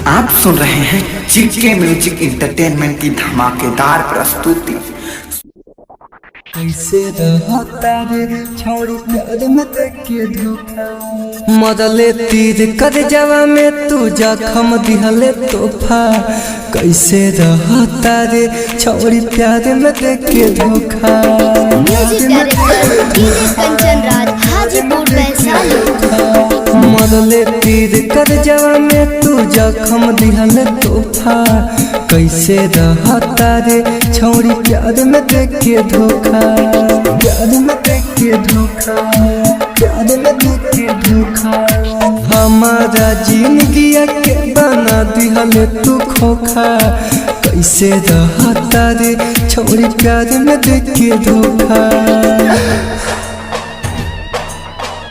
आप सुन रहे हैं जीके म्यूजिक इंटरटेनमेंट की धमाकेदार प्रस्तुति। कैसे रहता रे छोड़ी प्यार में के धोखा, मदले तीर कर जवा में तू जखम दिहले तोहफा। कैसे रहता रे छोड़ी प्यार में के धोखा, music director DJ Kanchan Raj Hajipur Vaishali. मदले तीर कर जवा में तू जखम दिहले तोहफा। कैसे रहता रे छोड़ी प्यार में के धोखा, प्यार में के धोखा, प्यार में के धोखा। हमारा जिंदगी के बना दिहले तू खोखा। कैसे रहता रे छोड़ी प्यार में के धोखा,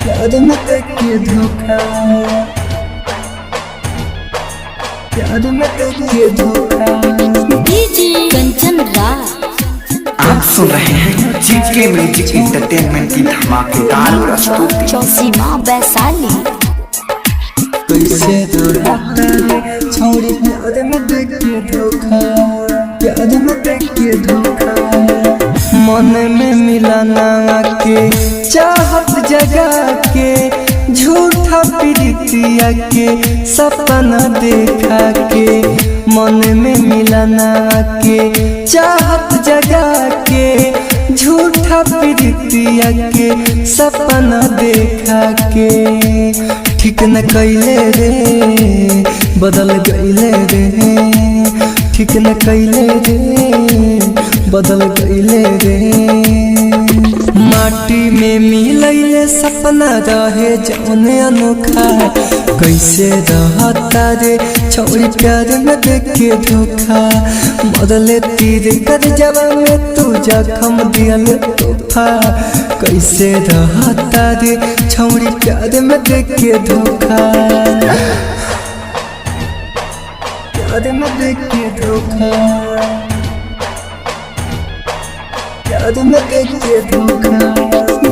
प्यार में के धोखा, प्यार में के धोखा। डीजे कंचन राज। आप सुन रहे हैं जीके म्यूजिक इंटरटेनमेंट की धमाकेदार प्रस्तुति। चौसीमा वैशाली। कैसे रहता रे छोड़ी प्यार में के धोखा, प्यार में के धोखा। मन में मिलाना के चाहत जगा के, झूठा प्रीतिया के सपना देखा के। मन में मिलाना के चाहत जगा के, झूठा प्रीतिया के सपना देखा के। ठीक न कैले रे बदल गईले रे, ठीक न कैले रे बदल गईले रे। माटी में मिलैले सपना रहे जौने अनोखा। कैसे रहता रे छोड़ी प्यार में के धोखा, मदले तीर कर जवा में तू जखम दिहले तोहफा। कैसे रहता रे छोड़ी प्यार में के धोखा, प्यार में के धोखा, प्यार में के धोखा।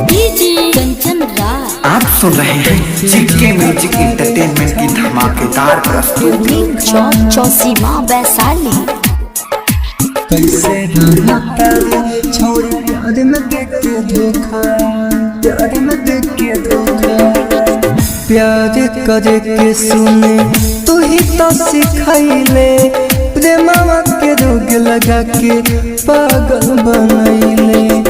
डीजे कंचन राज। आप सुन रहे हैं जीके म्यूजिक इंटरटेनमेंट की धमाकेदार प्रस्तुति। चौसीमा वैशाली। कैसे रहता रे छोड़ी प्यार में के धोखा, प्यार में के धोखा। प्यार करे के सुने तू ही तो सिखैले, प्रेमवा के रोग लगा के पागल बनैले।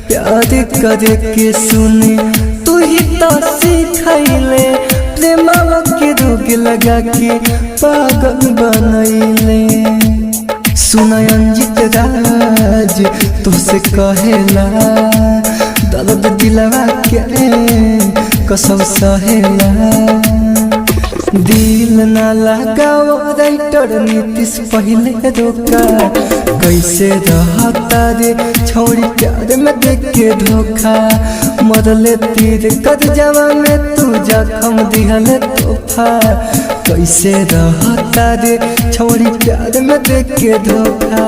प्यार करे के सुने तू ही तो सिखैले, प्रेमवा के रोग लगा के पागल बनैले। सुना अंजित राज तुझसे कहेला, दर्द दिलवा के कसम सहेला। दिल ना लगाओ राइटर नीतीश पहले रोका। कैसे रहता रे छोड़ी प्यार में के धोखा, मरले तीर कर जवा में तू जखम दिहले तोहफा। कैसे रहता रे छोड़ी प्यार में के धोखा।